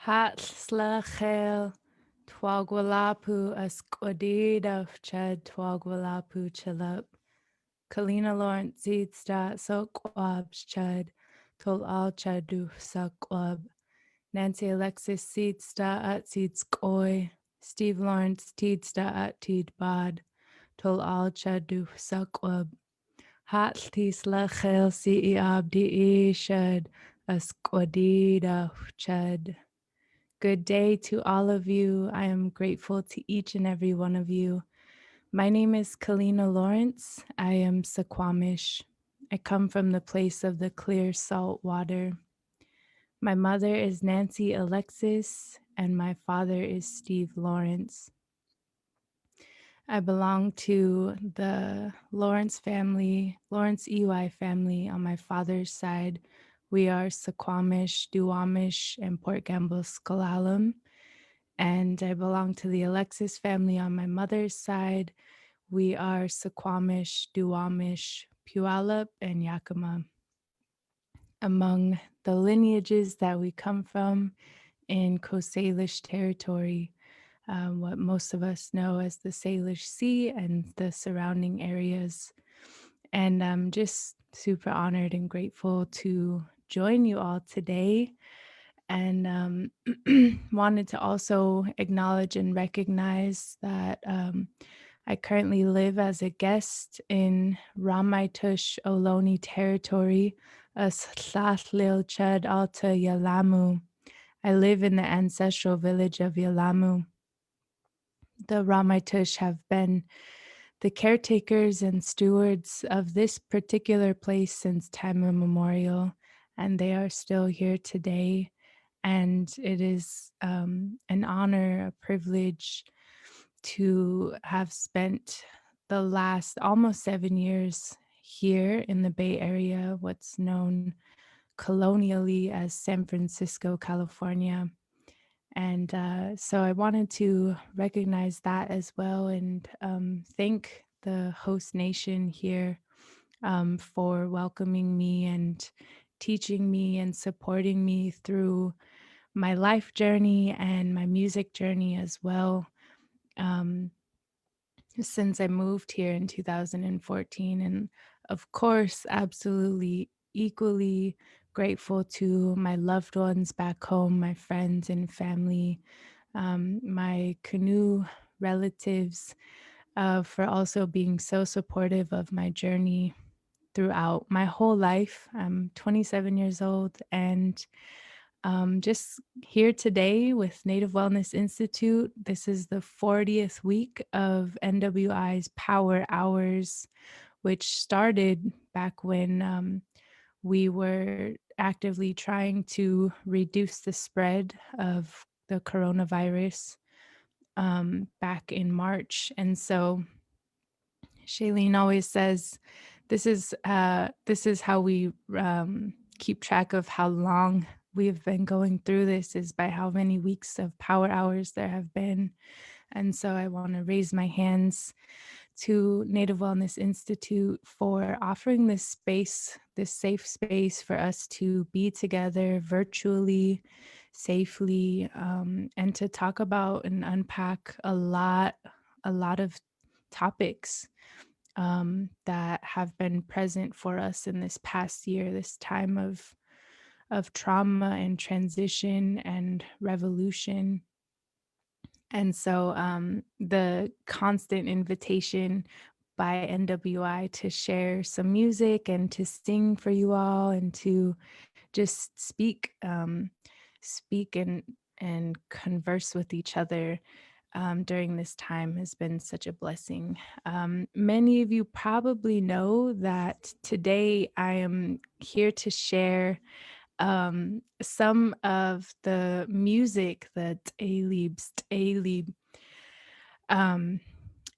Hatlachel Twagwalapu Asquadida Ched Twagwalapu Chilup. Calina Lawrence Seedsta Soquab Chud Tol Al Chadu Saquab. Nancy Alexis Seedsta at Seedskoy. Steve Lawrence Teedsta at Teed Bod. Tol Al Chadu Saquab. Hatlis Lachel Ceab de Shed Asquadida Chud. Good day to all of you. I am grateful to each and every one of you. My name is Calina Lawrence. I am Suquamish. I come from the place of the clear salt water. My mother is Nancy Alexis, and my father is Steve Lawrence. I belong to the Lawrence family, Lawrence EY family on my father's side. We are Suquamish, Duwamish, and Port Gamble Skalalam. And I belong to the Alexis family on my mother's side. We are Suquamish, Duwamish, Puyallup, and Yakima. Among the lineages that we come from in Coast Salish territory, what most of us know as the Salish Sea and the surrounding areas. And I'm just super honored and grateful to join you all today. And wanted to also acknowledge and recognize that I currently live as a guest in Ramaitush Ohlone territory, Lil Chud Alta Yalamu. I live in the ancestral village of Yalamu. The Ramaitush have been the caretakers and stewards of this particular place since time immemorial, and they are still here today. And it is an honor, a privilege to have spent the last almost 7 years here in the Bay Area, what's known colonially as San Francisco, California. And so I wanted to recognize that as well and thank the host nation here for welcoming me and teaching me and supporting me through my life journey and my music journey as well. Um, since I moved here in 2014. And of course, absolutely equally grateful to my loved ones back home, my friends and family, my canoe relatives, for also being so supportive of my journey throughout my whole life. I'm 27 years old and just here today with Native Wellness Institute. This is the 40th week of NWI's Power Hours, which started back when we were actively trying to reduce the spread of the coronavirus back in March. And so Shailene always says, this is how we keep track of how long we've been going through this is by how many weeks of power hours there have been. And so I want to raise my hands to Native Wellness Institute for offering this space, this safe space for us to be together virtually, safely, and to talk about and unpack a lot of topics that have been present for us in this past year, this time of trauma and transition and revolution. And so the constant invitation by NWI to share some music and to sing for you all and to just speak and converse with each other during this time has been such a blessing. Many of you probably know that today I am here to share some of the music that Alib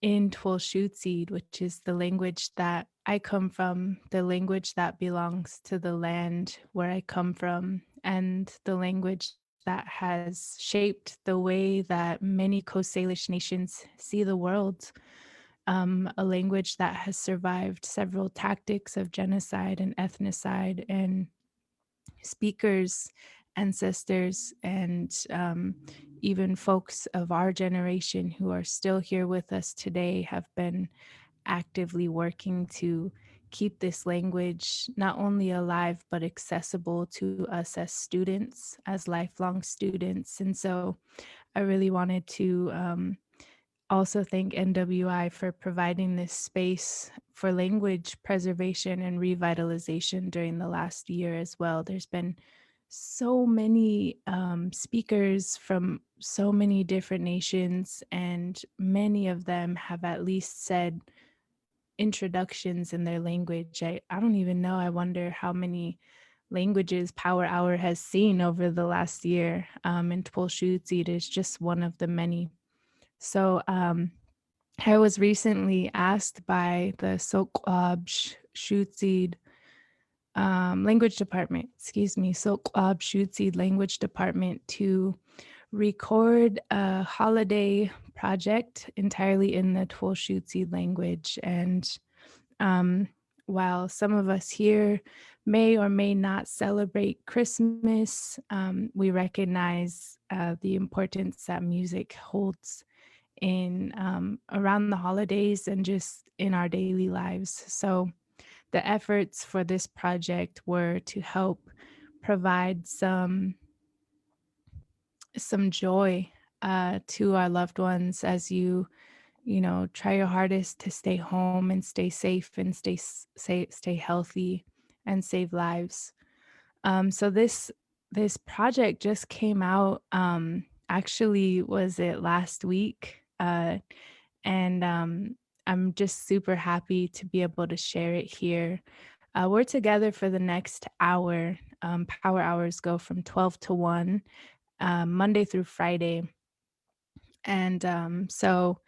in Lushootseed, which is the language that I come from, the language that belongs to the land where I come from, and the language that has shaped the way that many Coast Salish nations see the world. A language that has survived several tactics of genocide and ethnocide, and speakers ancestors and even folks of our generation who are still here with us today have been actively working to keep this language not only alive but accessible to us as students, as lifelong students. And so I really wanted to also thank NWI for providing this space for language preservation and revitalization during the last year as well. There's been so many speakers from so many different nations, and many of them have at least said introductions in their language. I don't even know. I wonder how many languages Power Hour has seen over the last year. And Lushootseed is just one of the many. So I was recently asked by the Sokwab Shootseed language department, Sokwab Shootseed language department to record a holiday project entirely in the Lushootseed language. And um, while some of us here may or may not celebrate Christmas, we recognize the importance that music holds in around the holidays and just in our daily lives. So the efforts for this project were to help provide some joy to our loved ones as you try your hardest to stay home and stay safe and stay healthy and save lives. So this project just came out. Actually, was it last week? And I'm just super happy to be able to share it here. We're together for the next hour. Power hours go from 12 to 1, Monday through Friday. And so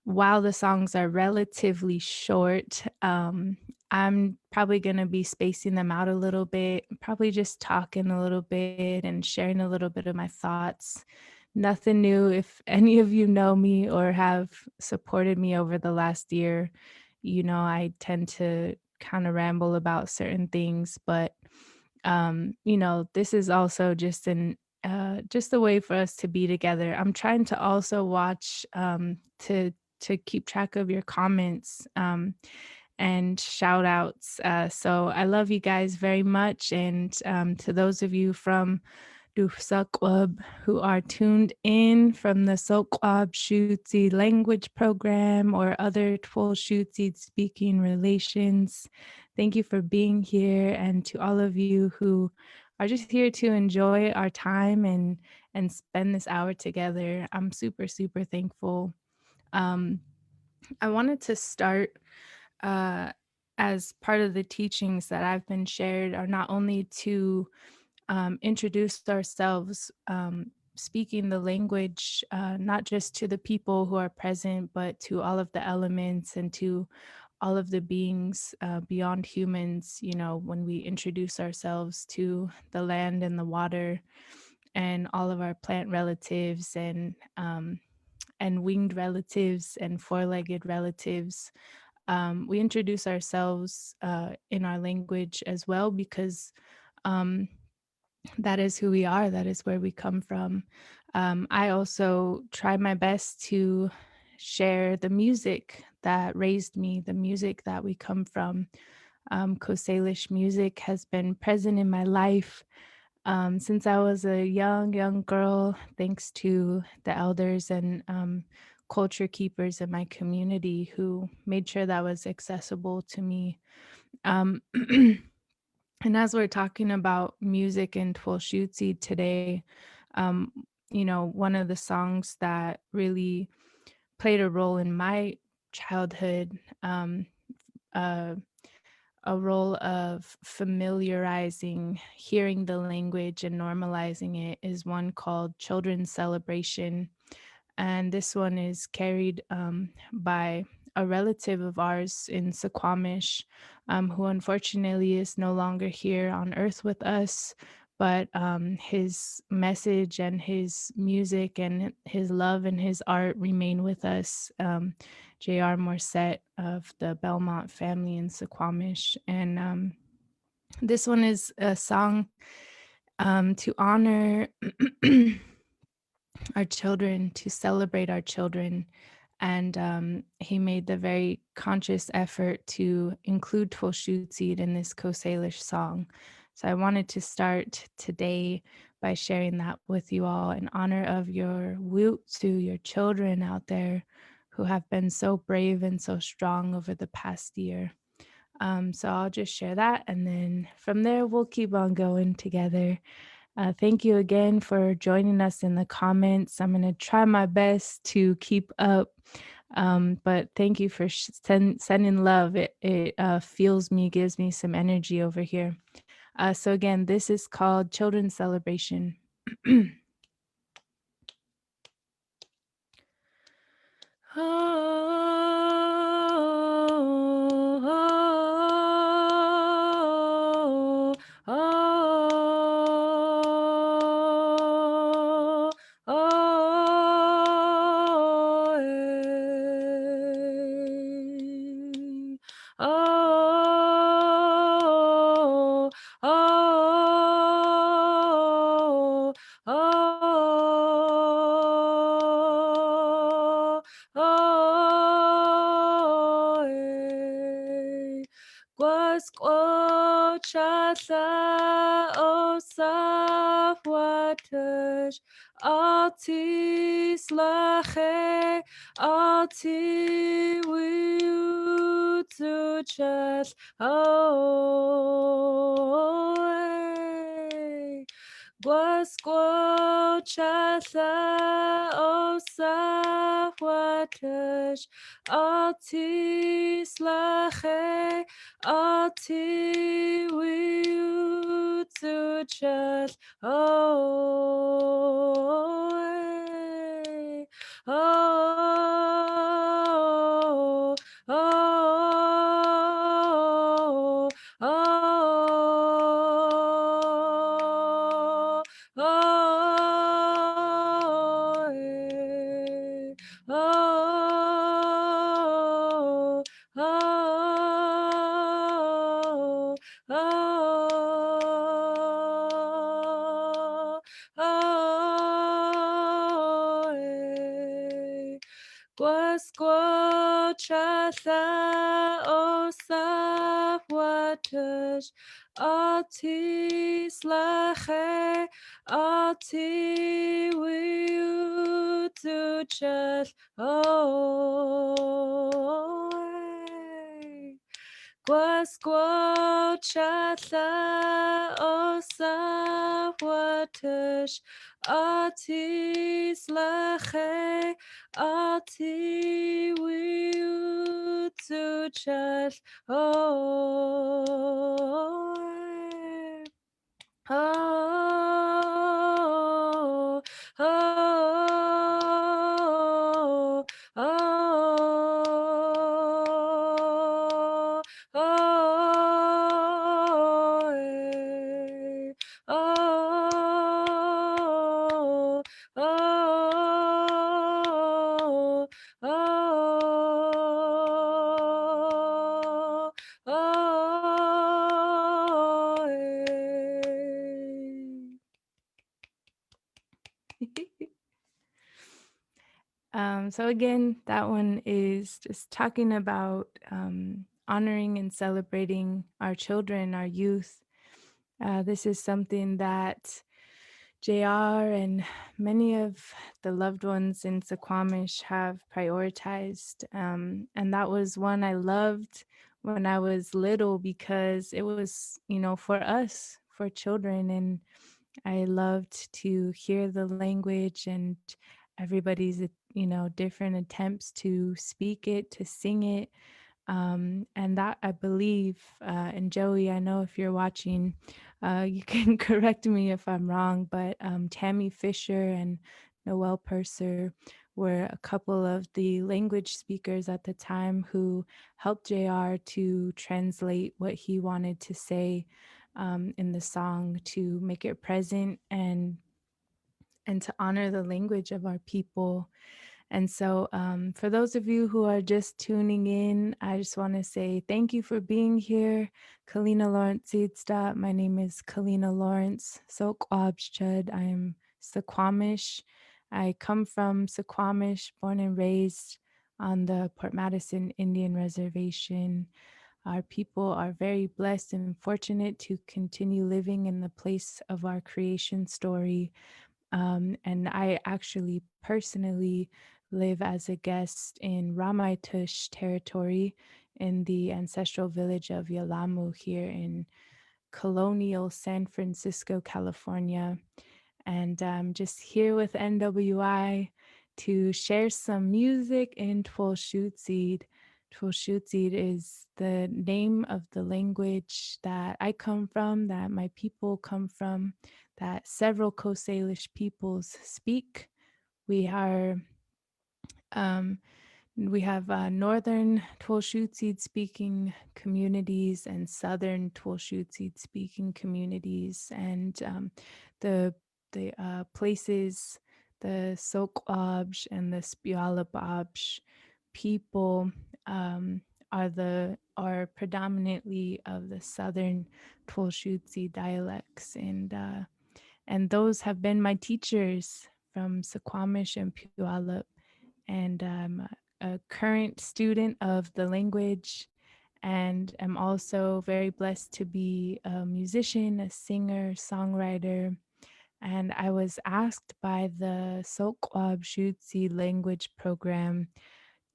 while the songs are relatively short, I'm probably going to be spacing them out a little bit, probably just talking a little bit and sharing a little bit of my thoughts. Nothing new. If any of you know me or have supported me over the last year, I tend to kind of ramble about certain things, but this is also just a way for us to be together. I'm trying to also watch to keep track of your comments and shout outs. So I love you guys very much. And to those of you from Dufsakwab who are tuned in from the Sokwab Shutsi language program or other Twol Shutsi speaking relations, thank you for being here. And to all of you who are just here to enjoy our time and spend this hour together, I'm super, super thankful. Um, I wanted to start uh, as part of the teachings that I've been shared are not only to introduce ourselves, speaking the language, not just to the people who are present, but to all of the elements and to all of the beings beyond humans, when we introduce ourselves to the land and the water and all of our plant relatives and winged relatives and four-legged relatives. We introduce ourselves in our language as well because um, that is who we are. That is where we come from. I also try my best to share the music that raised me, the music that we come from. Coast Salish music has been present in my life since I was a young girl, thanks to the elders and culture keepers in my community who made sure that was accessible to me. Um, and as we're talking about music and Twolshutsi today, um, one of the songs that really played a role in my childhood, uh, a role of familiarizing, hearing the language and normalizing it is one called Children's Celebration. And this one is carried by a relative of ours in Suquamish, who unfortunately is no longer here on earth with us. But his message and his music and his love and his art remain with us. J.R. Morset of the Belmont family in Suquamish. And this one is a song to honor our children, to celebrate our children. And he made the very conscious effort to include Lushootseed in this Coast Salish song. So I wanted to start today by sharing that with you all in honor of your woot to your children out there who have been so brave and so strong over the past year. So I'll just share that, and then from there we'll keep on going together. Thank you again for joining us in the comments. I'm going to try my best to keep up, but thank you for sending love. It fuels me, gives me some energy over here. So again, this is called Children's Celebration. Oh, oh, oh, oh, oh, oh, oh, Gwaskochatha osaf watash altis lache alti wiutuchas oh Gwaskochatha osaf watash altis lache Ati wiutuchas oh oh oh oh oh oh, oh, oh, Gwaskochatha osaf watash altis lache alti wiutuchas oh Gwaskochatha osaf watash altis lache alti wiutuchas oh oh oh oh oh oh oh oh oh so again, that one is just talking about honoring and celebrating our children, our youth. This is something that JR and many of the loved ones in Suquamish have prioritized. And that was one I loved when I was little because it was, for us, for children. And I loved to hear the language and everybody's, different attempts to speak it, to sing it. And that I believe, and Joey, I know if you're watching, you can correct me if I'm wrong, but Tammy Fisher and Noel Purser were a couple of the language speakers at the time who helped JR to translate what he wanted to say in the song to make it present and to honor the language of our people. And so, for those of you who are just tuning in, I just want to say thank you for being here. Kalina Lawrence Seedstop. My name is Kalina Lawrence. Chud. I am Suquamish. I come from Suquamish, born and raised on the Port Madison Indian Reservation. Our people are very blessed and fortunate to continue living in the place of our creation story. And I actually personally live as a guest in Ramaitush territory in the ancestral village of Yalamu here in colonial San Francisco, California. And I'm just here with NWI to share some music in Lushootseed. Lushootseed is the name of the language that I come from, that my people come from, that several Coast Salish peoples speak. We are um, we have northern Lushootseed speaking communities and southern Lushootseed speaking communities, and the places, the Sokwabj and the Spuyalabaj people um, are predominantly of the southern Lushootseed dialects, and those have been my teachers from Suquamish and Puyallup, and a current student of the language, and I'm also very blessed to be a musician, a singer, songwriter. And I was asked by the Sokwab Shutsi language program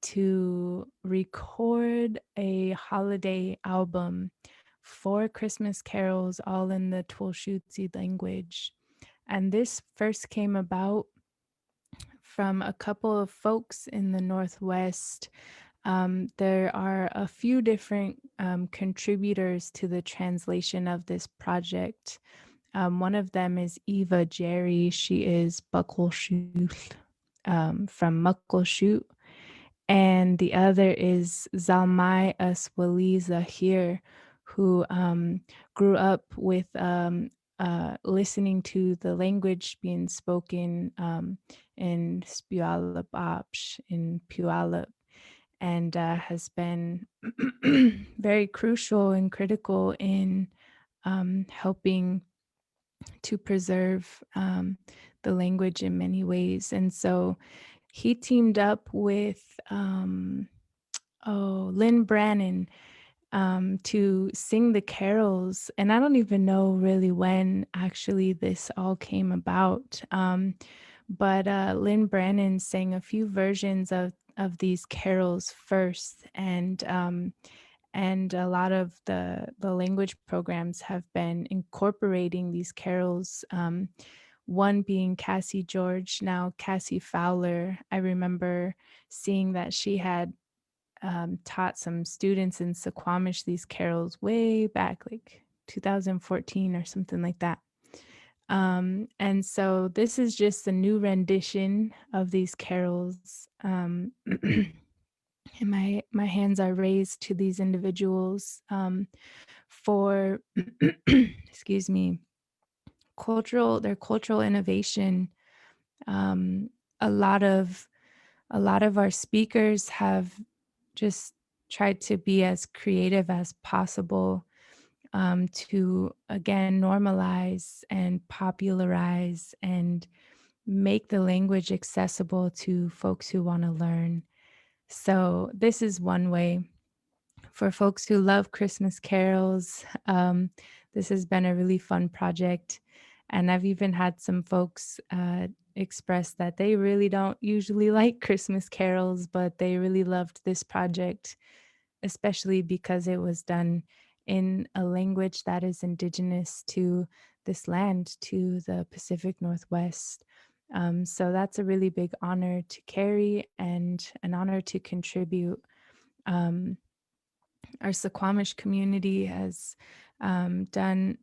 to record a holiday album for Christmas carols, all in the Twolshutsi language. And this first came about from a couple of folks in the Northwest. There are a few different contributors to the translation of this project. One of them is Eva Jerry. She is Buckleshoot from Muckleshoot. And the other is Zalmai Aswali Zahir, who grew up with listening to the language being spoken in Spuyallup Apsh, in Puyallup, and has been very crucial and critical in helping to preserve the language in many ways. And so he teamed up with Lynn Brannon to sing the carols. And I don't even know really when actually this all came about. But Lynn Brannon sang a few versions of these carols first, and a lot of the language programs have been incorporating these carols. One being Cassie George, now Cassie Fowler. I remember seeing that she had taught some students in Suquamish these carols way back, like 2014 or something like that. And so this is just a new rendition of these carols. And my hands are raised to these individuals for excuse me, their cultural innovation. Um, a lot of our speakers have just tried to be as creative as possible to again normalize and popularize and make the language accessible to folks who want to learn. So this is one way for folks who love Christmas carols. This has been a really fun project. And I've even had some folks express that they really don't usually like Christmas carols, but they really loved this project, especially because it was done in a language that is indigenous to this land, to the Pacific Northwest. So that's a really big honor to carry and an honor to contribute. Um, our Suquamish community has done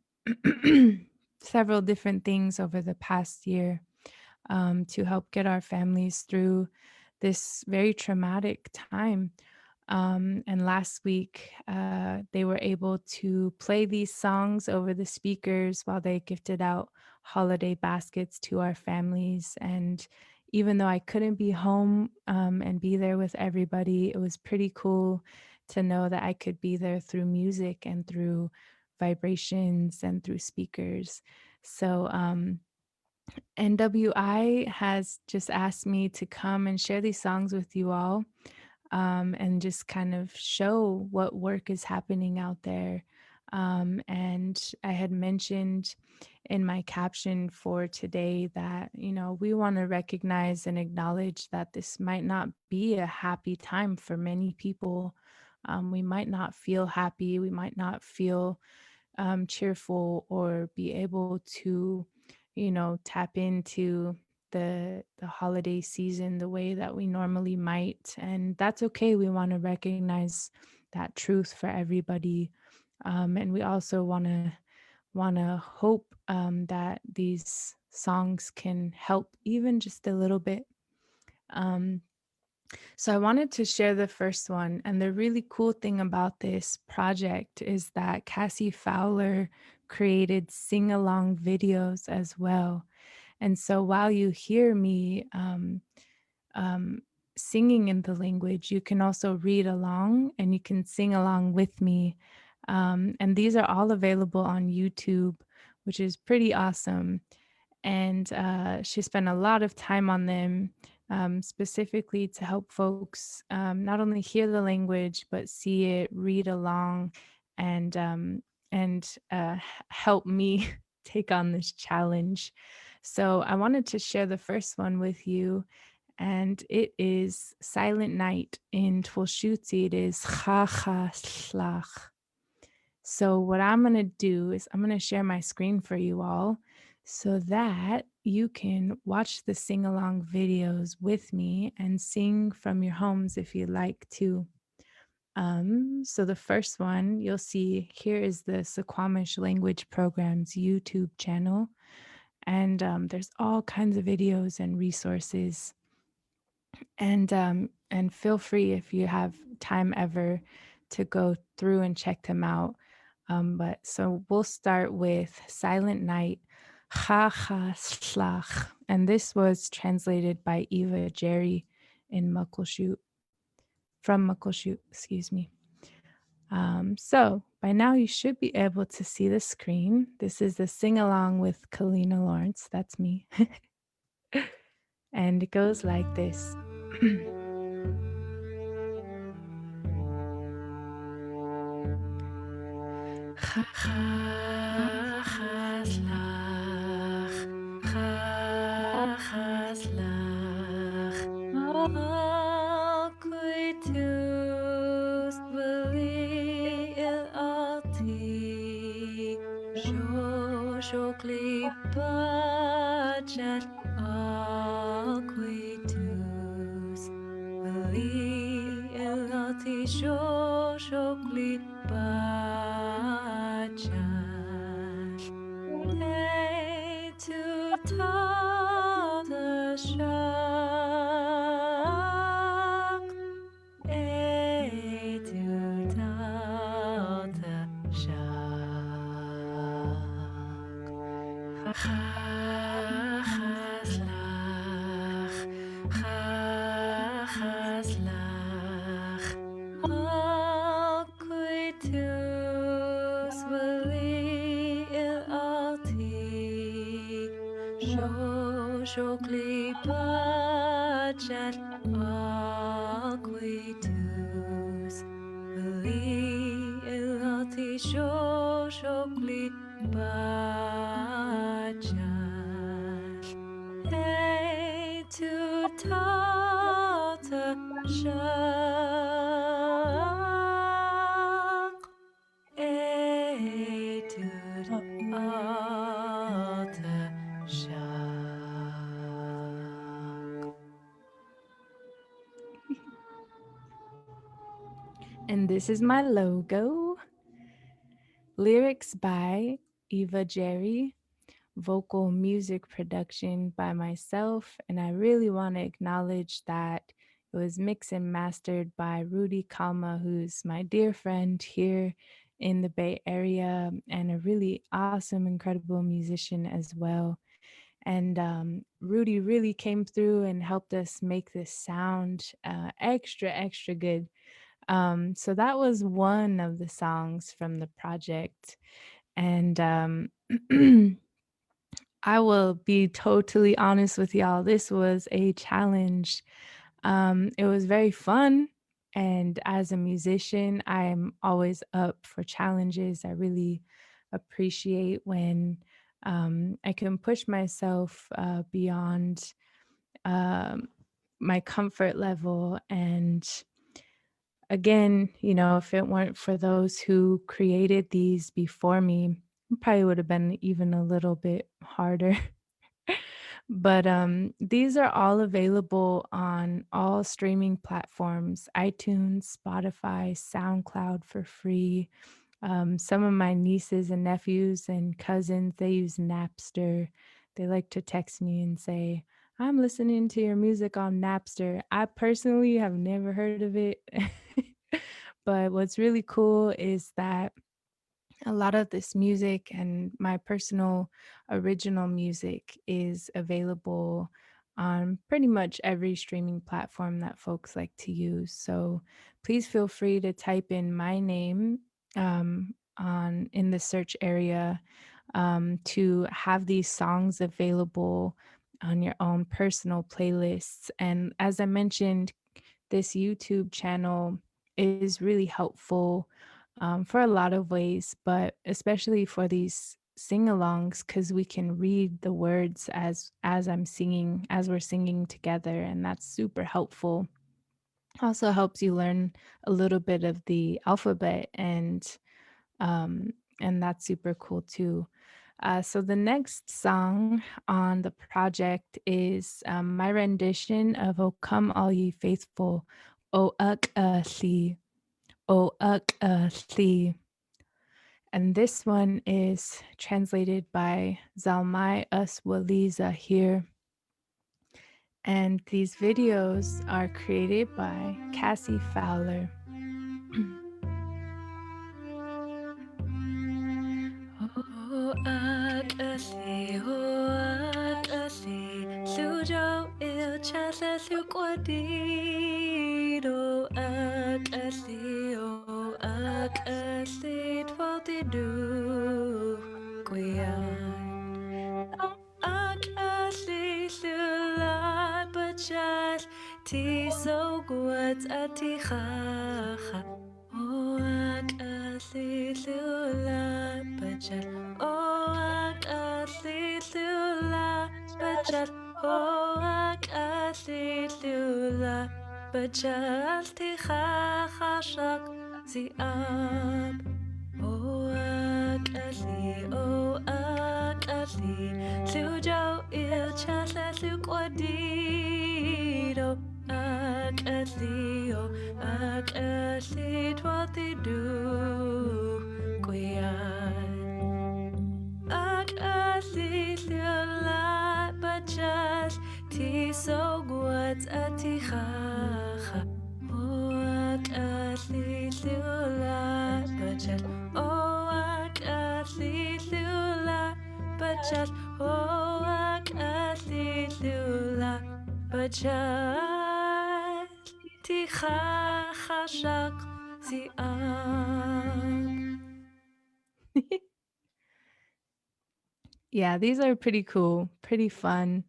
several different things over the past year to help get our families through this very traumatic time. And last week, they were able to play these songs over the speakers while they gifted out holiday baskets to our families. And even though I couldn't be home and be there with everybody, it was pretty cool to know that I could be there through music and through vibrations and through speakers. So, NWI has just asked me to come and share these songs with you all, and just kind of show what work is happening out there. And I had mentioned in my caption for today that, we want to recognize and acknowledge that this might not be a happy time for many people. We might not feel happy, we might not feel cheerful or be able to, tap into the holiday season the way that we normally might, and that's okay. We want to recognize that truth for everybody, and we also want to hope that these songs can help even just a little bit. Um, so I wanted to share the first one. And the really cool thing about this project is that Cassie Fowler created sing along videos as well. And so while you hear me um, singing in the language, you can also read along and you can sing along with me. And these are all available on YouTube, which is pretty awesome. And she spent a lot of time on them, specifically to help folks not only hear the language but see it, read along, and help me take on this challenge. So I wanted to share the first one with you, and it is Silent Night. In Lushootseed. It is cha cha slach. So what I'm going to do is I'm going to share my screen for you all so that you can watch the sing along videos with me and sing from your homes if you like to. So the first one you'll see here is the Suquamish Language Program's YouTube channel, and there's all kinds of videos and resources. And feel free if you have time ever to go through and check them out. But so we'll start with Silent Night, Ha Ha Slach. And this was translated by Eva Jerry in Muckleshoot, from Muckleshoot, excuse me. So by now you should be able to see the screen. This is the sing along with Calina Lawrence. That's me. And it goes like this. Alquitus beli il alti shokli pacat alquitus beli il alti shokli pacat to tell the shock, to tell the shock. Chaslach, chaslach, alquitus veli il alti, shokli pacat alquitus veli il alti, shokli pacat. To tata shak, to tata shak. And this is my logo. Lyrics by Eva Jerry. Vocal music production by myself, and I really want to acknowledge that it was mixed and mastered by Rudy Kalma, who's my dear friend here in the Bay Area and a really awesome, incredible musician as well. And Rudy really came through and helped us make this sound extra, extra good. So that was one of the songs from the project. And I will be totally honest with y'all. This was a challenge. It was very fun. And as a musician, I'm always up for challenges. I really appreciate when I can push myself beyond um, my comfort level. And again, if it weren't for those who created these before me, it probably would have been even a little bit harder. But these are all available on all streaming platforms: iTunes, Spotify, SoundCloud for free. Some of my nieces and nephews and cousins, they use Napster. They like to text me and say, I'm listening to your music on Napster. I personally have never heard of it. But what's really cool is that a lot of this music and my personal original music is available on pretty much every streaming platform that folks like to use. So please feel free to type in my name on in the search area to have these songs available on your own personal playlists. And as I mentioned, this YouTube channel is really helpful for a lot of ways, but especially for these sing-alongs, because we can read the words as I'm singing, as we're singing together, and that's super helpful. Also helps you learn a little bit of the alphabet, um, and that's super cool too. So the next song on the project is my rendition of "O Come All Ye Faithful," O Uk Thee, O Uk Thee. And this one is translated by Zalmai Uswaliza here. And these videos are created by Cassie Fowler. O akasi, o akasi, sujo il chasa sukwadi. O akasi, twalti du, kuyan. Akasi sulat bachas, ti so guat ati khacha. Oak asli lula bachar. Oak asli lula bachar. Oak asli lula bachar. Ticha chashak ziab. Oak asli. Sujo il chasa sukwadido. Ak asli twati du kuyan. Ak asli lilat bachas ti so guat ati khacha. Ak asli lilat bachas. Ak asli lilat bachas. Ak asli lilat bachas. Ticha chashak ziab. Yeah, these are pretty cool, pretty fun.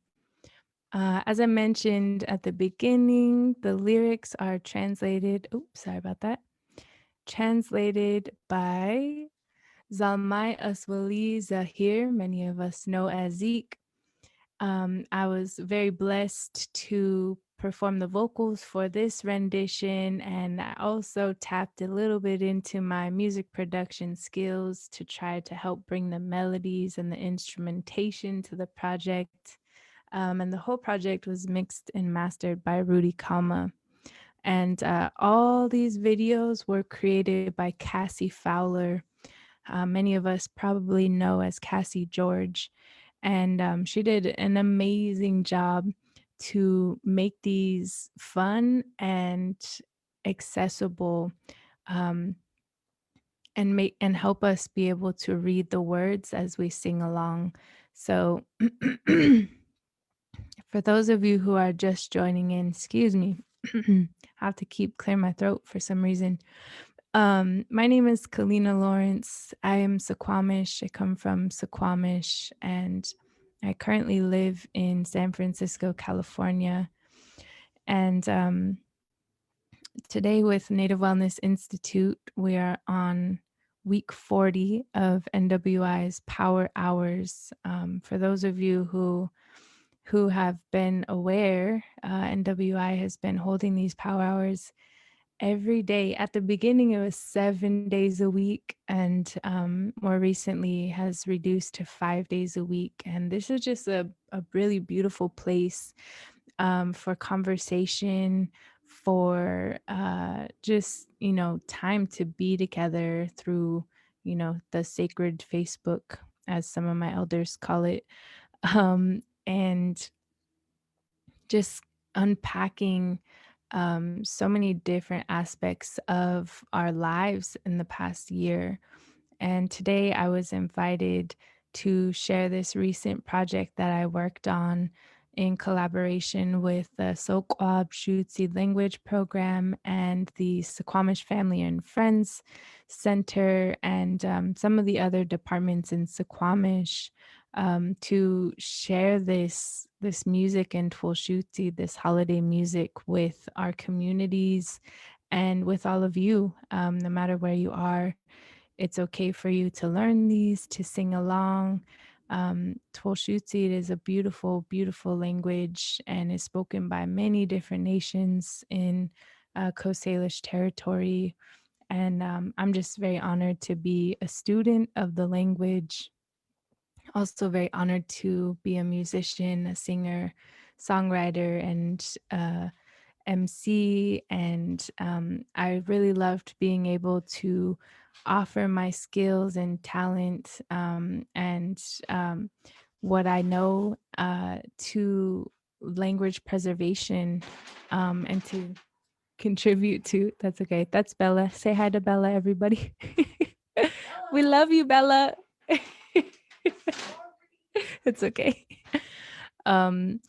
As I mentioned at the beginning, the lyrics are translated. Oops, sorry about that. Translated by Zalmai Aswali Zahir, many of us know as Zeke. I was very blessed to perform the vocals for this rendition, and I also tapped a little bit into my music production skills to try to help bring the melodies and the instrumentation to the project. And the whole project was mixed and mastered by Rudy Kalma. And all these videos were created by Cassie Fowler. Many of us probably know as Cassie George. And she did an amazing job to make these fun and accessible, um, and help us be able to read the words as we sing along. So, for those of you who are just joining in, excuse me, I have to keep clear my throat for some reason. My name is Calina Lawrence. I am Suquamish. I come from Suquamish, and I currently live in San Francisco, California. And today, with Native Wellness Institute, we are on week 40 of NWI's Power Hours. For those of you who have been aware, NWI has been holding these power hours every day. At the beginning, it was 7 days a week, and more recently has reduced to 5 days a week. And this is just a really beautiful place for conversation, for just, time to be together through, the sacred Facebook, as some of my elders call it. And just unpacking so many different aspects of our lives in the past year. And today I was invited to share this recent project that I worked on in collaboration with the Soquab Lushootseed language program and the Suquamish Family and Friends Center, and some of the other departments in Suquamish, to share this music and Lushootseed, this holiday music, with our communities and with all of you, no matter where you are. It's okay for you to learn these, to sing along. Lushootseed is a beautiful, beautiful language and is spoken by many different nations in Coast Salish territory. And I'm just very honored to be a student of the language. Also, very honored to be a musician, a singer, songwriter, and MC. And I really loved being able to offer my skills and talent, and what I know, to language preservation, and to contribute to. That's okay. That's Bella. Say hi to Bella, everybody. We love you, Bella. It's okay. Um,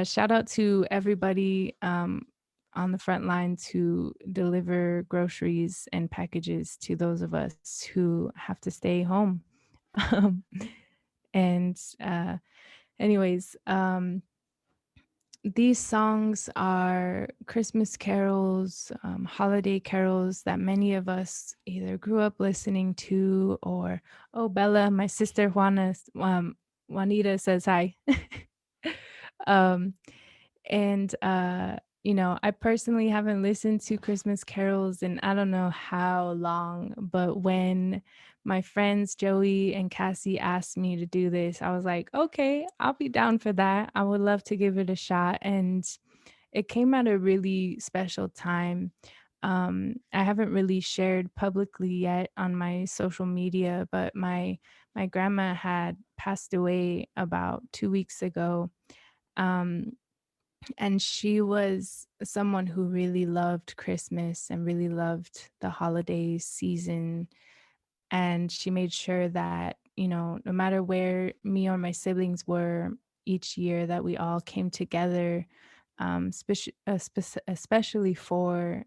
Shout out to everybody on the front lines who deliver groceries and packages to those of us who have to stay home. Um, and anyways, these songs are Christmas carols, holiday carols that many of us either grew up listening to, or, oh, Bella, my sister Juanita says hi. um, and I personally haven't listened to Christmas carols in I don't know how long, but when my friends Joey and Cassie asked me to do this, I was like, okay, I'll be down for that. I would love to give it a shot. And it came at a really special time. I haven't really shared publicly yet on my social media, but my grandma had passed away about 2 weeks ago. Um, and she was someone who really loved Christmas and really loved the holiday season. And she made sure that, no matter where me or my siblings were each year, that we all came together, especially for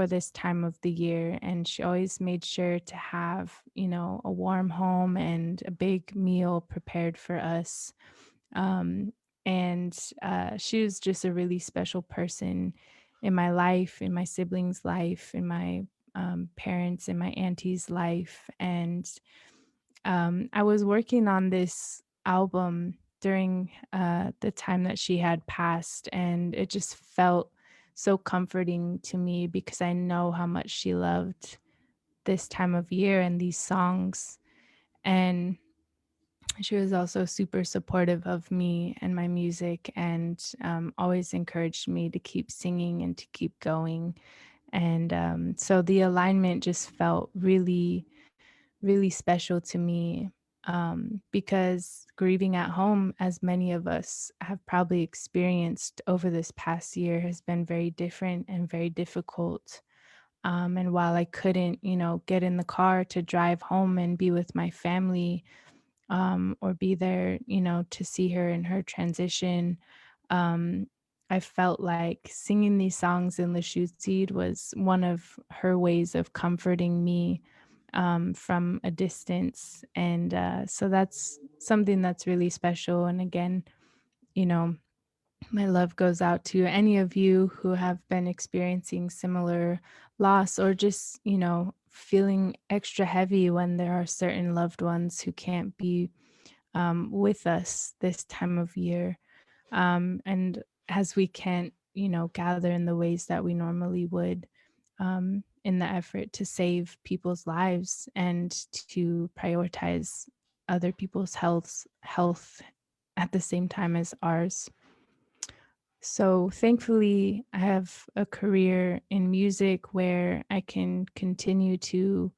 this time of the year. And she always made sure to have, a warm home and a big meal prepared for us. Um, and she was just a really special person in my life, in my siblings' life, in my parents and my auntie's life. And I was working on this album during the time that she had passed, and it just felt so comforting to me because I know how much she loved this time of year and these songs. And she was also super supportive of me and my music, and always encouraged me to keep singing and to keep going. And so the alignment just felt really, really special to me, because grieving at home, as many of us have probably experienced over this past year, has been very different and very difficult. And while I couldn't, get in the car to drive home and be with my family, or be there, to see her in her transition. Um, I felt like singing these songs in Lushootseed was one of her ways of comforting me from a distance. And so that's something that's really special. And again, you know, my love goes out to any of you who have been experiencing similar loss or just, feeling extra heavy when there are certain loved ones who can't be with us this time of year. And as we can't, gather in the ways that we normally would, in the effort to save people's lives and to prioritize other people's health at the same time as ours. So thankfully, I have a career in music where I can continue to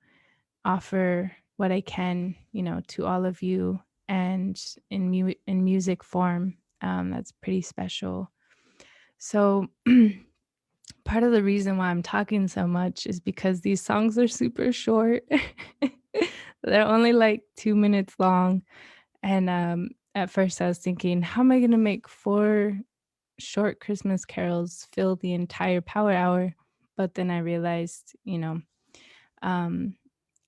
offer what I can, to all of you, and in music form. That's pretty special. So part of the reason why I'm talking so much is because these songs are super short. They're only like 2 minutes long. And at first I was thinking, how am I going to make 4 short Christmas carols fill the entire power hour? But then I realized, um,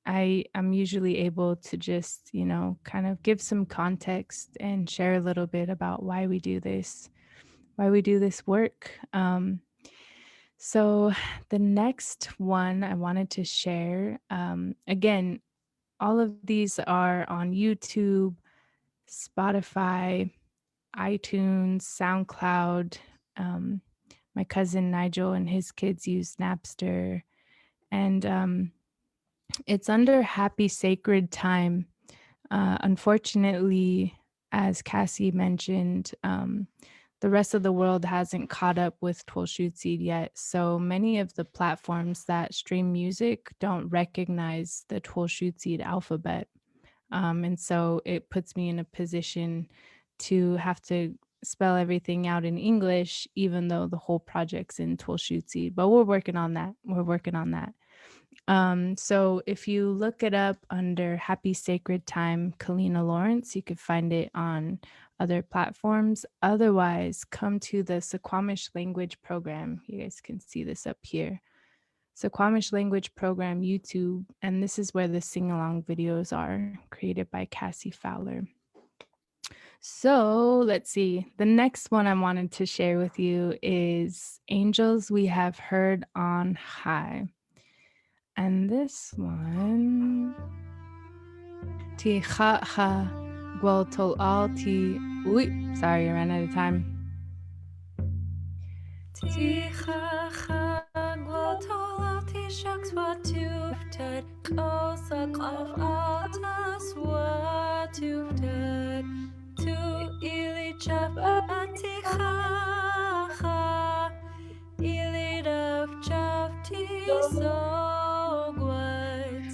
I'm usually able to just, kind of give some context and share a little bit about why we do this work. So the next one I wanted to share, again, all of these are on YouTube, Spotify, iTunes, SoundCloud. Um, my cousin Nigel and his kids use Napster. And it's under Happy Sacred Time. Unfortunately, as Cassie mentioned, the rest of the world hasn't caught up with Lushootseed yet. So many of the platforms that stream music don't recognize the Lushootseed alphabet. And so it puts me in a position to have to spell everything out in English, even though the whole project's in Lushootseed. But we're working on that. We're working on that. So if you look it up under Happy Sacred Time, Calina Lawrence, you could find it on other platforms. Otherwise, come to the Suquamish language program. You guys can see this up here. Suquamish language program YouTube, and this is where the sing-along videos are created by Cassie Fowler. So let's see. The next one I wanted to share with you is Angels We Have Heard on High. And this one, Ti ha ha gwal tol al ti. Sorry, I ran out of time. Ti cha cha gwal tol ti shucks what you've done. Kosak of altas what you've done. To ili chap ati cha cha. Ili daf chap ti so gwat.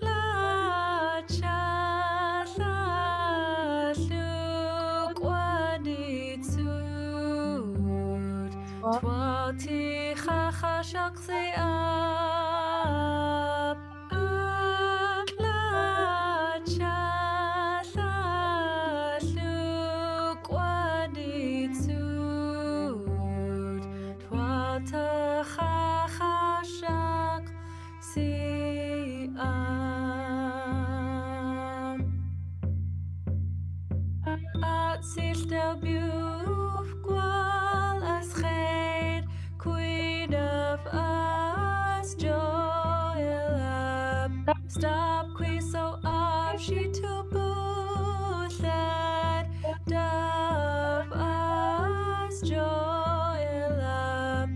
La cha la luk wadit sud. Twati cha cha shaksi up. La cha la luk wadit sud. Twata cha cha shak si At sildel bjuf gwal as ched Quid of us joy up Stop qui so up she to boothed Dove us joy up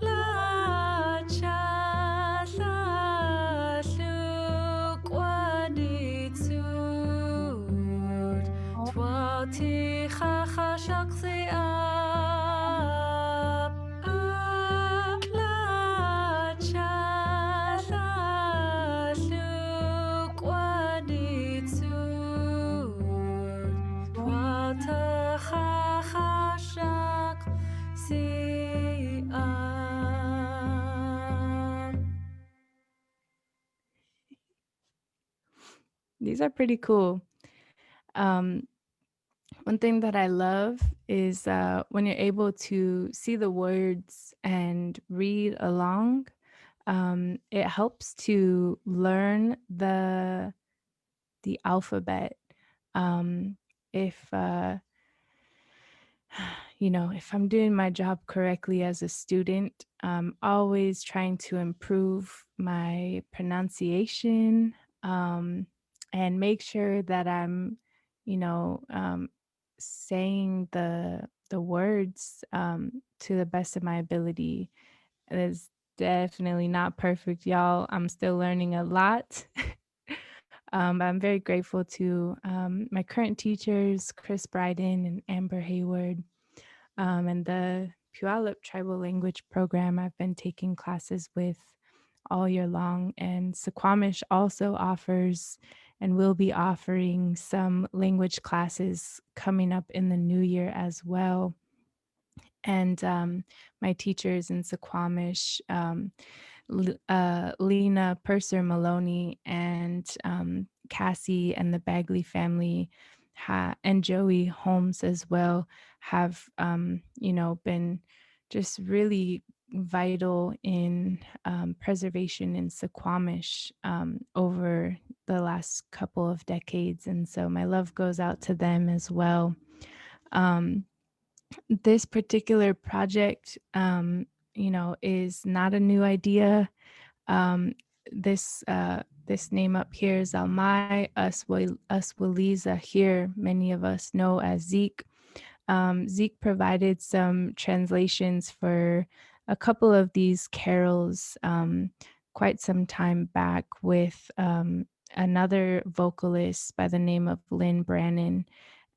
La cha la luk wadit sud Twati cha cha shaksi up La cha la luk These are pretty cool. Um, One thing that I love is when you're able to see the words and read along. It helps to learn the alphabet. Um, if if I'm doing my job correctly as a student, I'm always trying to improve my pronunciation, um, and make sure that I'm, you know, um, saying the words to the best of my ability. It is definitely not perfect, y'all. I'm still learning a lot. But I'm very grateful to my current teachers, Chris Bryden and Amber Hayward, and the Puyallup Tribal Language Program I've been taking classes with all year long. And Suquamish also offers and will be offering some language classes coming up in the new year as well. And my teachers in Suquamish, Lena Purser Maloney and Cassie and the Bagley family and Joey Holmes as well have, been just really vital in preservation in Suquamish over the last couple of decades. And so my love goes out to them as well. Um, this particular project, is not a new idea. um, this name up here is Almai Uswaliza here, many of us know as Zeke. Zeke provided some translations for a couple of these carols quite some time back with another vocalist by the name of Lynn Brannon.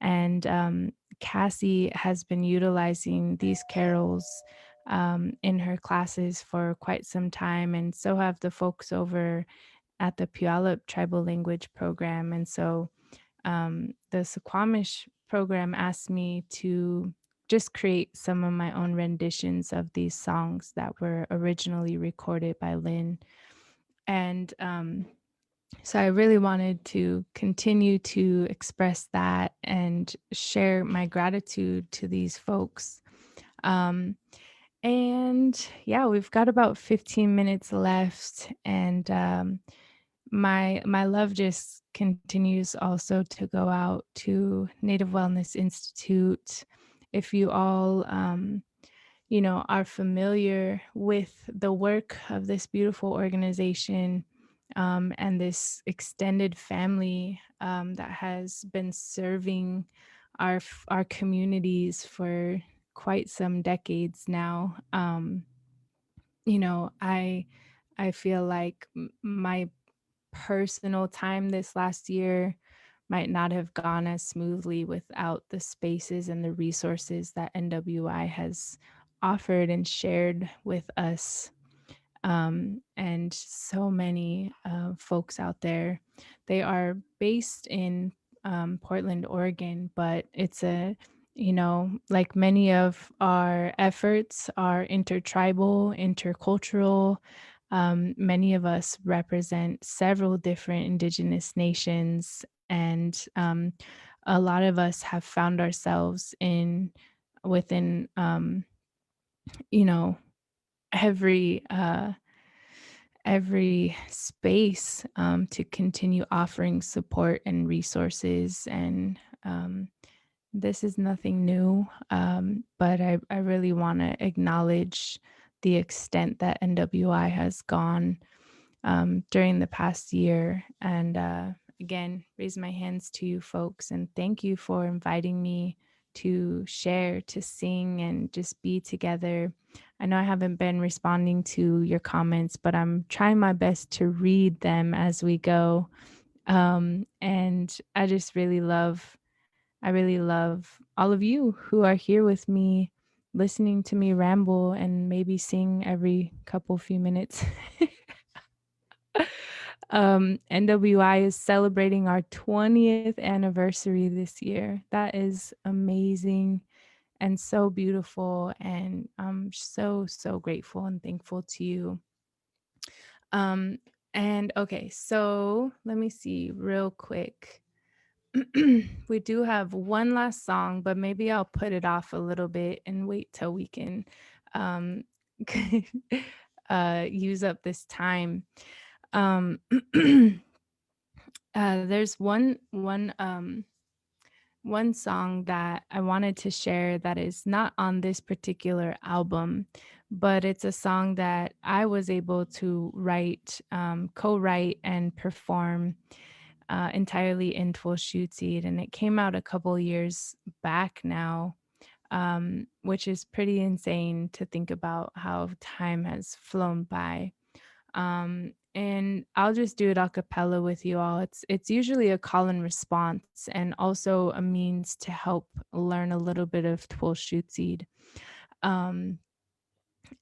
And Cassie has been utilizing these carols in her classes for quite some time, and so have the folks over at the Puyallup Tribal Language Program. And so the Suquamish program asked me to just create some of my own renditions of these songs that were originally recorded by Lynn. And so I really wanted to continue to express that and share my gratitude to these folks. Um, and yeah, we've got about 15 minutes left, and my love just continues also to go out to Native Wellness Institute. If you all are familiar with the work of this beautiful organization, and this extended family that has been serving our communities for quite some decades now. I feel like my personal time this last year might not have gone as smoothly without the spaces and the resources that NWI has offered and shared with us, and so many folks out there. They are based in Portland, Oregon, but it's like many of our efforts are intertribal, intercultural. Many of us represent several different Indigenous nations, and a lot of us have found ourselves within, you know, every every space to continue offering support and resources. And this is nothing new, but I really want to acknowledge the extent that NWI has gone during the past year. And again, raise my hands to you folks and thank you for inviting me to share, to sing, and just be together. I know I haven't been responding to your comments, but I'm trying my best to read them as we go. And I really love all of you who are here with me, listening to me ramble and maybe sing every couple few minutes. NWI is celebrating our 20th anniversary this year. That is amazing and so beautiful. And I'm so, so grateful and thankful to you. Um, And okay, so let me see real quick. We do have one last song, but maybe I'll put it off a little bit and wait till we can um use up this time. Um there's one song that I wanted to share that is not on this particular album, but it's a song that I was able to write, co-write and perform entirely in Lushootseed, and it came out a couple years back now, which is pretty insane to think about how time has flown by. And I'll just do it a cappella with you all. It's usually a call and response and also a means to help learn a little bit of Lushootseed. Um,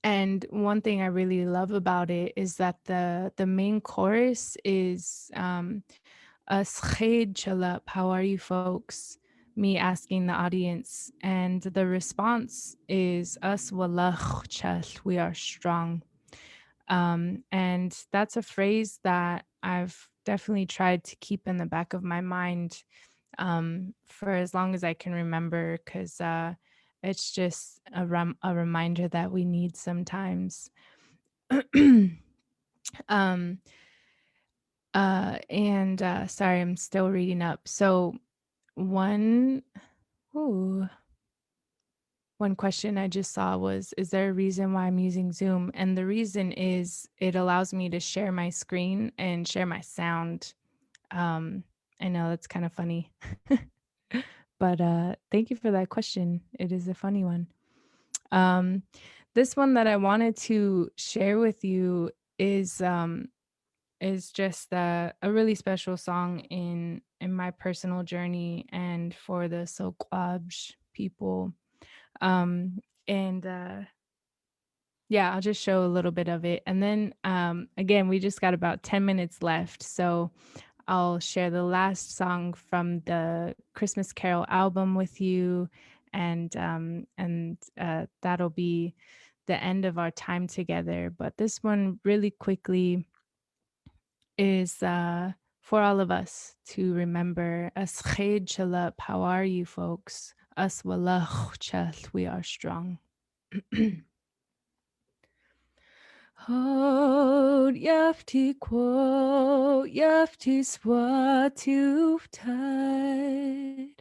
and one thing I really love about it is that the main chorus is us khaid chalap, how are you folks? Me asking the audience, and the response is us wallah chal, we are strong. And that's a phrase that I've definitely tried to keep in the back of my mind for as long as I can remember, because it's just a reminder that we need sometimes. um, and Sorry, I'm still reading up. So one, ooh, one question I just saw was, is there a reason why I'm using Zoom? And the reason is it allows me to share my screen and share my sound. Um, I know that's kind of funny. But thank you for that question. It is a funny one. Um, this one that I wanted to share with you is just a really special song in my personal journey and for the Sokwabj people. Um, and Yeah, I'll just show a little bit of it. And then again, we just got about 10 minutes left. So I'll share the last song from the Christmas Carol album with you. And that'll be the end of our time together. But this one, really quickly, is for all of us to remember. As khaid shalap, how are you, folks? As walach chal, we are strong. Hod yafti quo yafti swatuvtide.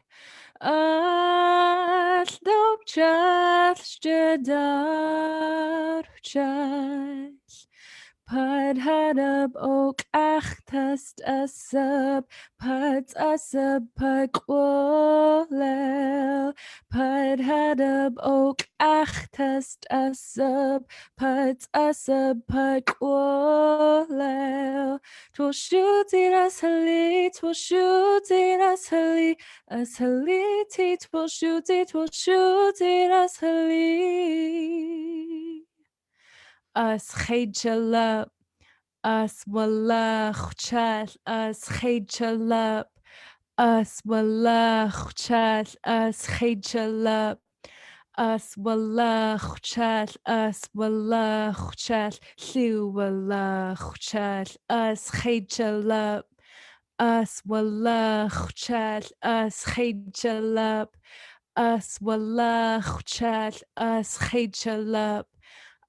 At dop chas jedar chas. Pad hadab ok achtast asab. Pads asab pad quolel. Pad hadab ok achtast asab. Pads asab pad quolel. Twill shoot it as hali, twill shoot it as hali, teat will shoot it as hali. As khayjalap, as walach chat, as khayjalap, as walach chat, as khayjalap. Us walach chat, us walach chat, liu walach chat, us khayjalap. Us walach chat, us khayjalap. Us walach chat, us khayjalap.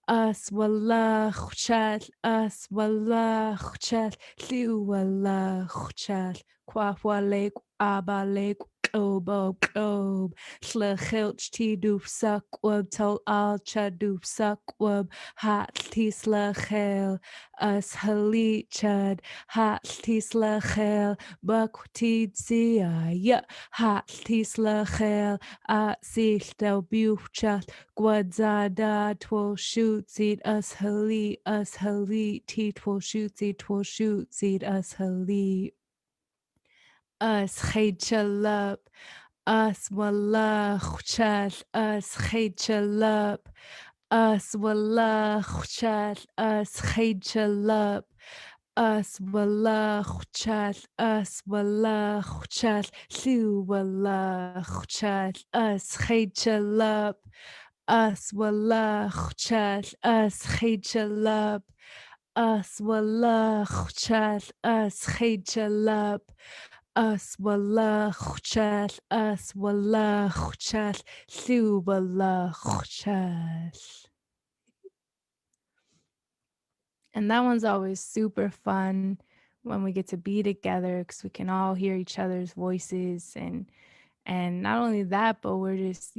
Us walach chat, us walach chat, liu walach chat. Kwafwalek abalek obo ob. Slechilch ti doof suckwub tol al cha doof suckwub. Hat tis lechel. Us halit chad. Hat tis lechel. Bucktid sia. Ya. Hat tis lechel. At sich del buch chat. Gwadzada Lushootseed us halit ti Lushootseed us halit. Us khaychalap, us walach chal, us khaychalap, us walach chal, us khaychalap, us walach chal, us walach chal, liu walach chal, us khaychalap, us walach chal, us khaychalap. us wala chal us chalap us wala chal us wala chal lu wala chal. And that one's always super fun when we get to be together because we can all hear each other's voices, and not only that, but we're just,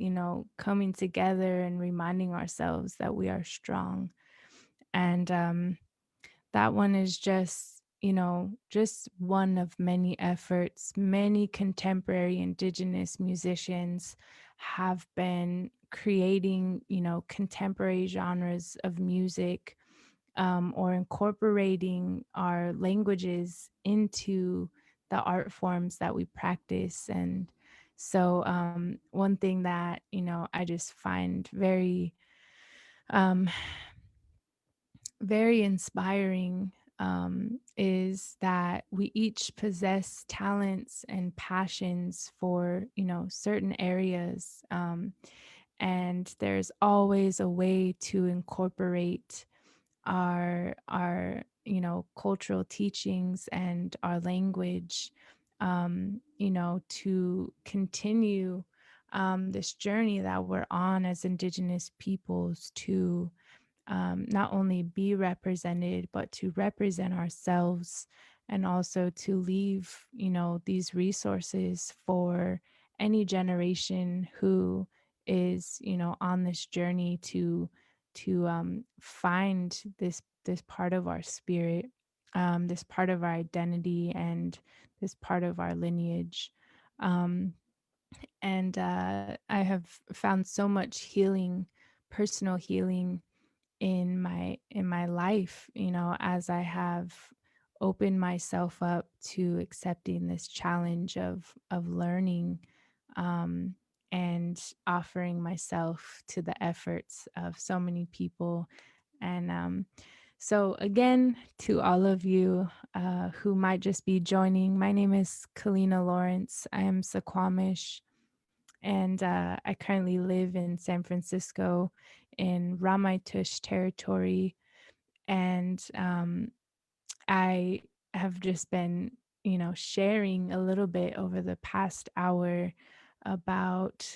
coming together and reminding ourselves that we are strong. And that one is just, just one of many efforts. Many contemporary indigenous musicians have been creating, contemporary genres of music, or incorporating our languages into the art forms that we practice. And so, one thing that, I just find very, um, very inspiring, is that we each possess talents and passions for, certain areas. And there's always a way to incorporate our cultural teachings and our language, to continue this journey that we're on as indigenous peoples, to not only be represented, but to represent ourselves, and also to leave, these resources for any generation who is, on this journey to find this part of our spirit, this part of our identity, and this part of our lineage. Um, and I have found so much healing, personal healing, in my life, as I have opened myself up to accepting this challenge of learning, um, and offering myself to the efforts of so many people. And so again, to all of you who might just be joining, my name is Calina Lawrence. I am Saquamish, and I currently live in San Francisco in Ramaytush territory. And I have just been, sharing a little bit over the past hour about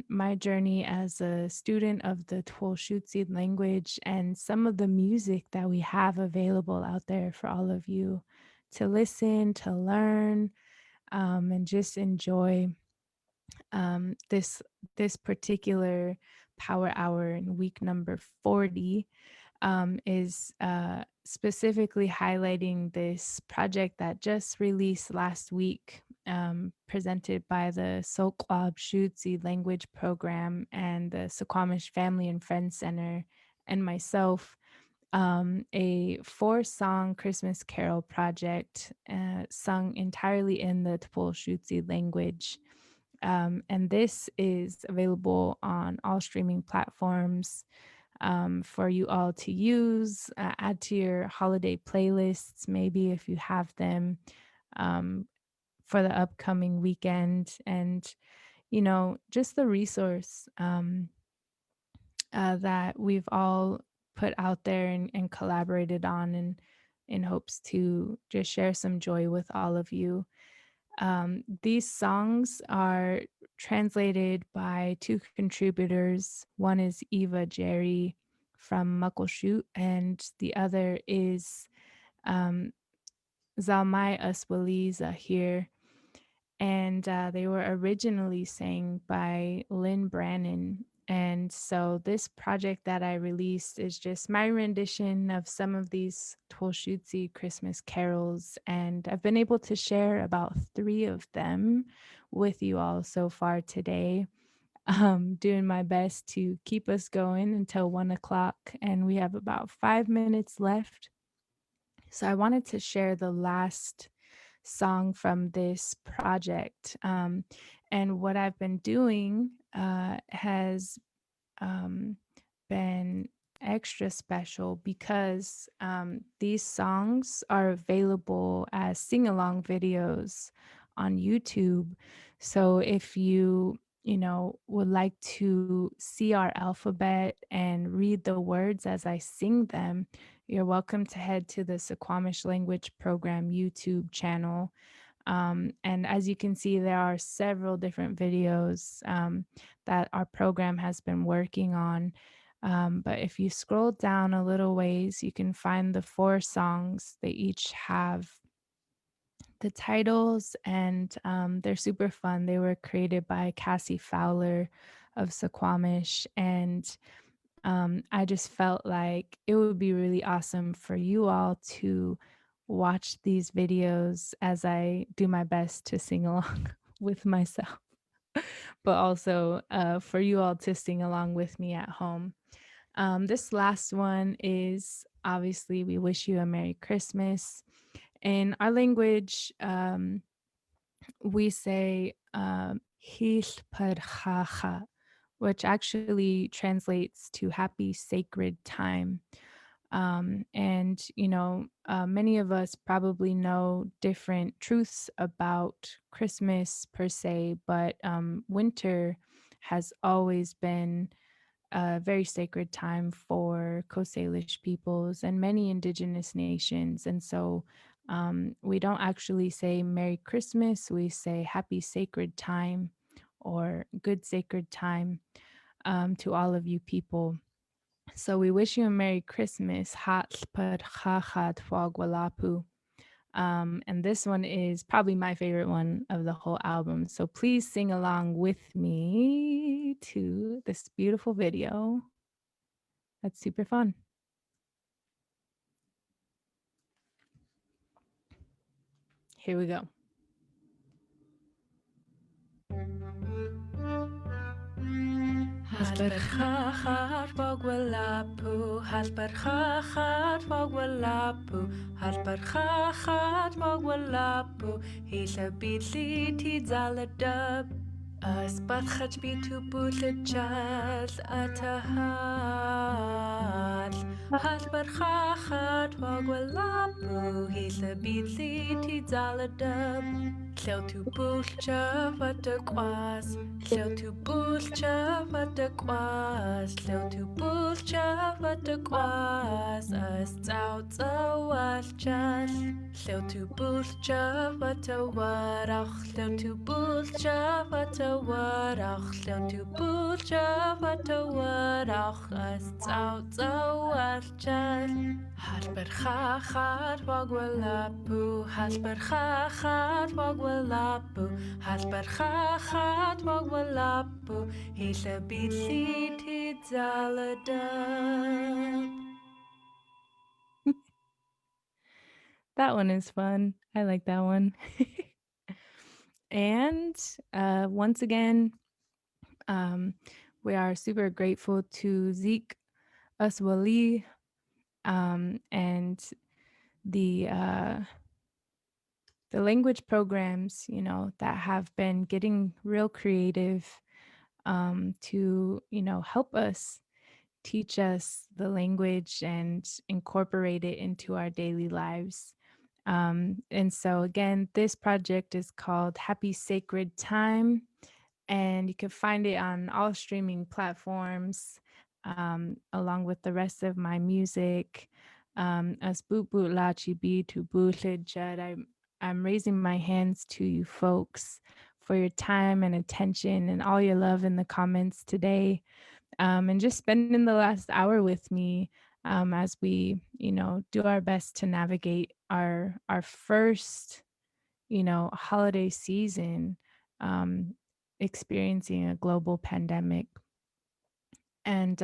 my journey as a student of the Lushootseed language and some of the music that we have available out there for all of you to listen, to learn, and just enjoy. This particular power hour in week number 40 is specifically highlighting this project that just released last week, presented by the Lushootseed language program and the Suquamish Family and Friends Center and myself. A 4-song Christmas carol project, sung entirely in the Lushootseed language. And this is available on all streaming platforms, for you all to use, add to your holiday playlists, maybe if you have them, um, for the upcoming weekend. And, just the resource, that we've all put out there and collaborated on, and in hopes to just share some joy with all of you. These songs are translated by two contributors. One is Eva Jerry from Muckleshoot, and the other is um, Zalmai Uswaliza here. And they were originally sang by Lynn Brannon. And so this project that I released is just my rendition of some of these Tolshutsi Christmas carols. And I've been able to share about 3 of them with you all so far today. Doing my best to keep us going until 1 o'clock, and we have about 5 minutes left. So I wanted to share the last song from this project. And what I've been doing has um, been extra special because these songs are available as sing along videos on YouTube. So if you would like to see our alphabet and read the words as I sing them, you're welcome to head to the Suquamish Language Program YouTube channel. And as you can see, there are several different videos that our program has been working on. But if you scroll down a little ways, you can find the four songs. They each have the titles, and they're super fun. They were created by Cassie Fowler of Suquamish, and I just felt like it would be really awesome for you all to watch these videos as I do my best to sing along with myself, but also for you all to sing along with me at home. This last one is obviously We Wish You a Merry Christmas. In our language, we say Hil Parchacha, which actually translates to happy sacred time. Many of us probably know different truths about Christmas per se, but winter has always been a very sacred time for Coast Salish peoples and many indigenous nations. And so we don't actually say Merry Christmas, we say Happy Sacred Time or Good Sacred Time to all of you people. So we wish you a Merry Christmas. Hatspad Chachad Wagwalapu. And this one is probably my favorite one of the whole album. So please sing along with me to this beautiful video. That's super fun. Here we go. Halperchachar mogwelapu, halperchachar mogwelapu, halperchachar mogwelapu, hila bitli tidzaladub. Asbatchaj bitu butlajal atahal. Halperchachar mogwelapu, hila bitli tidzaladub. Llew tu bwlcha fod y gwas, llew tu bwlcha fod y gwas, llew tu bwlcha fod y gwas, ys taw taw all jall. Llew tu bwlcha fod y warach, llew tu bwlcha fod y warach, llew tu bwlcha fod y warach, ys taw taw all jall. Halperchachar mogwelapu, halperchachar mogwelapu, halperchachar mogwelapu, hila bitli tidzaladub. That one is fun. I like that one. And once again, we are super grateful to Zeke Aswali and the language programs, that have been getting real creative to, help us teach us the language and incorporate it into our daily lives. And so, again, this project is called Happy Sacred Time, and you can find it on all streaming platforms, along with the rest of my music. As Boot Boot Lachi B to Bootlid Judd, I'm raising my hands to you folks for your time and attention and all your love in the comments today, and just spending the last hour with me as we, do our best to navigate our first, holiday season, um, experiencing a global pandemic and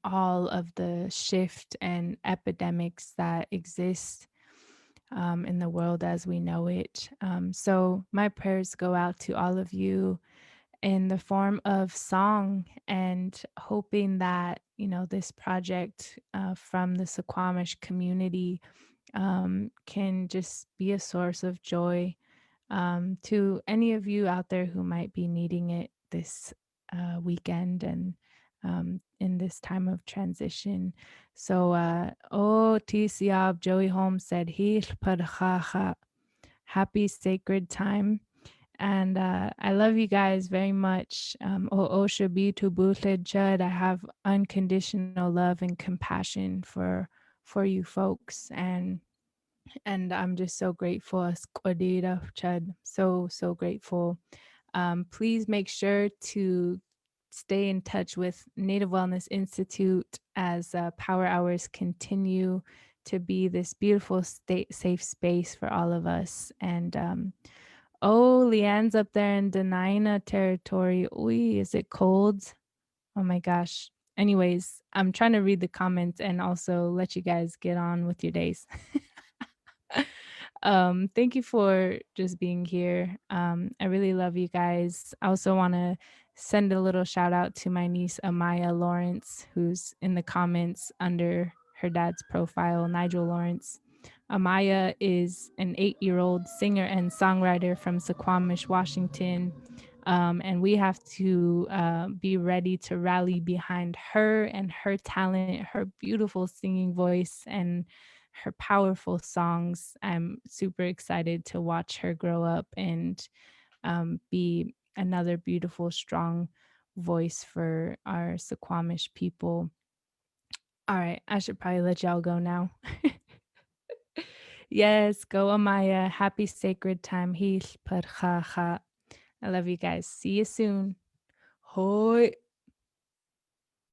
all of the shift and epidemics that exist in the world as we know it. So my prayers go out to all of you in the form of song, and hoping that this project from the Suquamish community can just be a source of joy to any of you out there who might be needing it this weekend and in this time of transition. So, Tisiab Joey Holmes said, "Hil Parchacha," happy sacred time. And I love you guys very much. O Osha B to Buthe Judd. I have unconditional love and compassion for you folks, and I'm just so grateful. Squadida Chud, so grateful. Please make sure to stay in touch with Native Wellness Institute as Power Hours continue to be this beautiful state safe space for all of us. And oh, Leanne's up there in Denina territory. Ooh, is it cold? Oh my gosh. Anyways, I'm trying to read the comments and also let you guys get on with your days. Thank you for just being here. I really love you guys. I also want to send a little shout out to my niece Amaya Lawrence, who's in the comments under her dad's profile, Nigel Lawrence. Amaya is an 8-year-old singer and songwriter from Suquamish, Washington. And we have to be ready to rally behind her and her talent, her beautiful singing voice, and her powerful songs. I'm super excited to watch her grow up and be another beautiful, strong voice for our Suquamish people. All right, I should probably let y'all go now. Yes, go Amaya. Happy sacred time. Heath I love you guys. See you soon. Hoi.